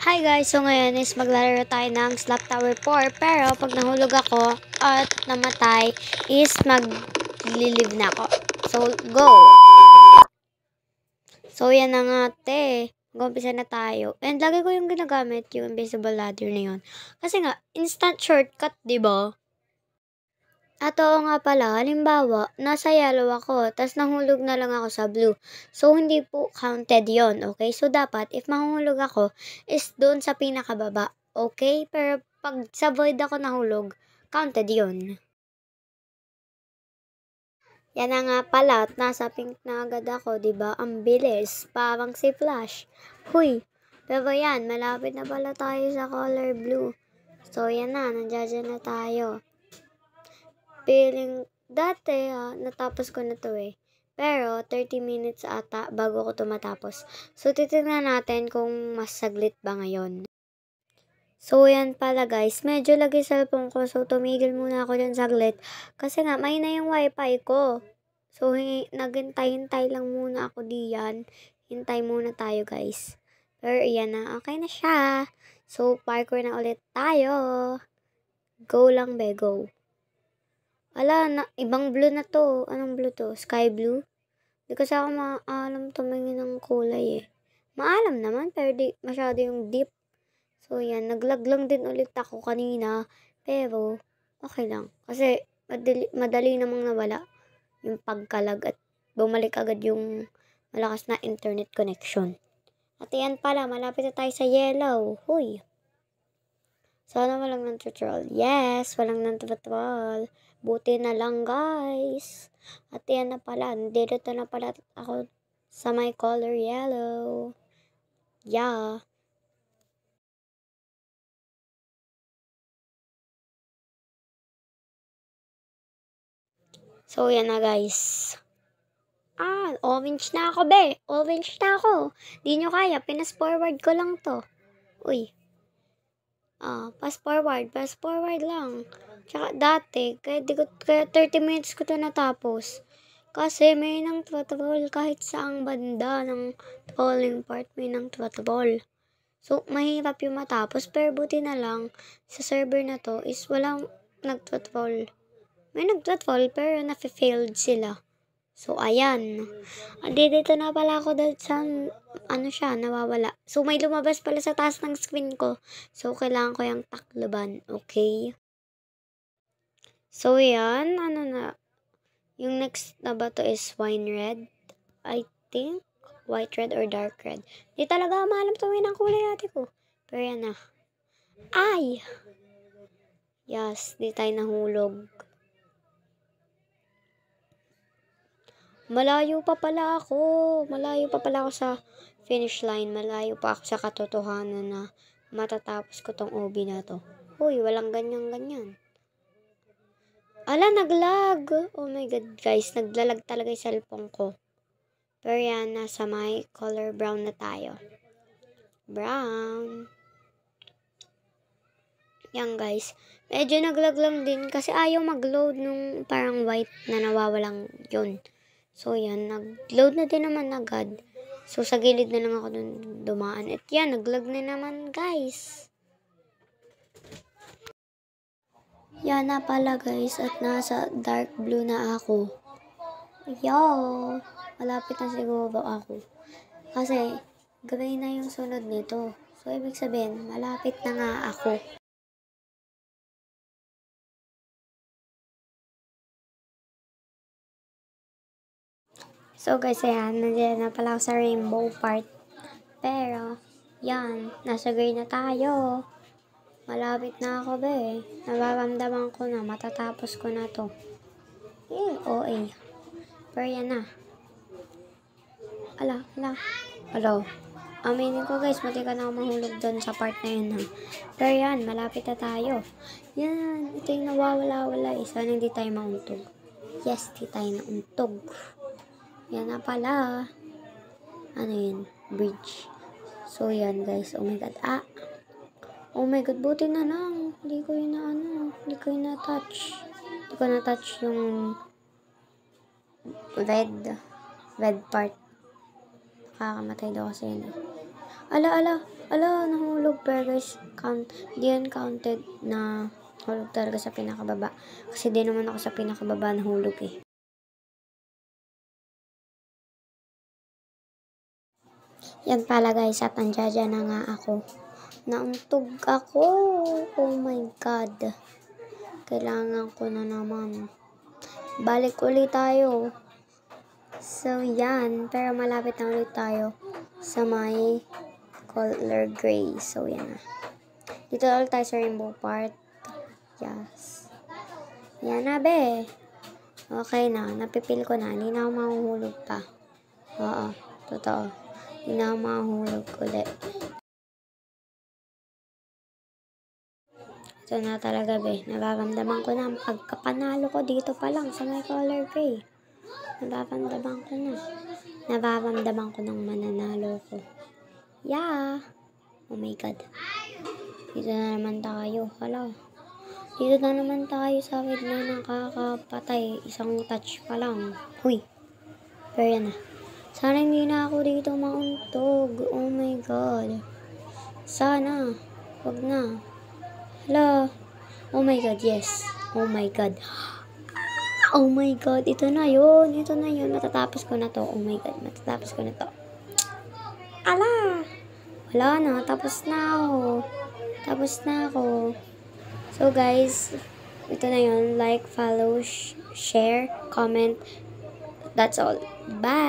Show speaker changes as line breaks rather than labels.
Hi guys! So ngayon is maglalaro tayo ng Slap Tower 4. Pero pag nahulog ako at namatay is mag-live na ako. So go! So yan na nga te. Mag-umpisa na tayo. And lagi ko yung ginagamit yung invisible ladder na yun. Kasi nga, instant shortcut, diba? At oo nga pala, halimbawa, nasa yellow ako, tas nahulog na lang ako sa blue. So, hindi po counted yon, okay? So, dapat, if mahulog ako, is doon sa pinakababa, okay? Pero, pag sa void ako nahulog, counted yon. Yan na nga pala, at nasa pink na agad ako, diba? Ang bilis, parang si Flash. Huy! Pero yan, malapit na pala tayo sa color blue. So, yan na, nandiyan na tayo. Feeling dati natapos ko na to eh. Pero 30 minutes ata bago ko to matapos. So titingnan natin kung mas saglit ba ngayon. So yan pala guys, medyo lagi cellphone ko. So tumigil muna ako dyan saglit. Kasi nga may na yung wifi ko. So naghintay-hintay lang muna ako diyan. Hintay muna tayo guys. Pero iyan na, okay na siya. So parkour na ulit tayo. Go lang be, go. Ala, ibang blue na to. Anong blue to? Sky blue? Di kasi ako maalam tumingin ng kulay eh. Maalam naman, pero di masyado yung deep. So, yan. Naglag lang din ulit ako kanina. Pero, okay lang. Kasi, madali namang nawala yung pagkalag at bumalik agad yung malakas na internet connection. At yan pala, malapit na tayo sa yellow. Huy! Sana walang nang-tutorial. Yes, walang nang-tutorial. Buti na lang, guys. At yan na pala. Dito na pala ako sa my color yellow. Yeah. So, yan na, guys. Orange na ako, be. Orange na ako. Di nyo kaya. Pinas-forward ko lang to. Uy. Pass forward lang. Tsaka dati, kaya 30 minutes ko to natapos. Kasi may nang troll kahit saang banda ng trolling part may nang troll. So, mahirap yung matapos pero buti na lang sa server na to is walang nagtroll. May nagtroll pero na-failed sila. So, ayan. Dito na pala ako dahil sa, nawawala. So, may lumabas pala sa taas ng screen ko. So, kailangan ko yung takloban. Okay? So, yan. Yung next na ba to is wine red? I think. White red or dark red. Di talaga maalam tumingin ang kulay ate ko. Pero yan na. Ay! Yes, di tayo nahulog. Malayo pa pala ako sa finish line. Malayo pa ako sa katotohanan na matatapos ko tong OB na to. Uy, walang ganyan-ganyan. Ala, naglag. Oh my God, guys. Naglalag talaga yung cellphone ko. Pero yan, nasa my color brown na tayo. Brown. Yan, guys. Medyo naglag lang din kasi ayaw mag-load nung parang white na nawawalang yun. So, yan. Nag-load na din naman agad. So, sa gilid na lang ako dun dumaan. At yan, nag-lag na naman, guys. Yan na pala, guys. At nasa dark blue na ako. Yo! Malapit na siguro ako. Kasi, gray na yung sunod nito. So, ibig sabihin, malapit na nga ako. So guys, ayan, nandiyan na pala ako sa rainbow part. Pero, yan, nasa gray na tayo. Malapit na ako be. Nararamdaman ko na, matatapos ko na to. OA. Pero yan na. Ala. Aminin ko guys, mati ka na mahulog doon sa part na yun ha. Pero yan, malapit na tayo. Yan, ito yung nawawala-wala eh. Sana hindi tayo mauntog. Yes, di tayo nauntog. Yan na pala. Ano yun? Bridge. So, yan guys. Oh my God. Oh my God. Buti na lang. Hindi ko na-touch. Hindi ko na-touch yung red part. Nakakamatay daw kasi yun. Ala. Nahulog hulog, pero guys, di yan counted na hulog talaga sa pinakababa. Kasi di naman ako sa pinakababa na hulog eh. Yan pala guys, at andyan na nga ako. Nauntog ako. Oh my God. Kailangan ko na naman. Balik ulit tayo. So yan, pero malapit na ulit tayo sa may color gray. So yan na. Dito ulit tayo sa rainbow part. Yes. Yan na be. Okay na, napipil ko na. Hindi na ako mahuhulog pa. Oo, totoo. Hindi na ako mahuhulog ulit. Ito na talaga be. Nararamdaman ko na ang pagkapanalo ko dito pa lang sa may color gray. Nararamdaman ko na. Nararamdaman ko ng mananalo ko. Yeah. Oh my God. Dito na naman tayo. Hala. Dito na naman tayo sa na nakakapatay. Isang touch pa lang. Huy. Pero yan na. Sana hindi na ako dito mauntog. Oh my God. Sana. Wag na. Hala. Oh my God. Yes. Oh my God. Oh my God. Ito na yun. Ito na yun. Matatapos ko na to. Oh my God. Matatapos ko na to. Ala. Wala na. Tapos na ako. Tapos na ako. So guys, ito na yun. Like, follow, share, comment. That's all. Bye!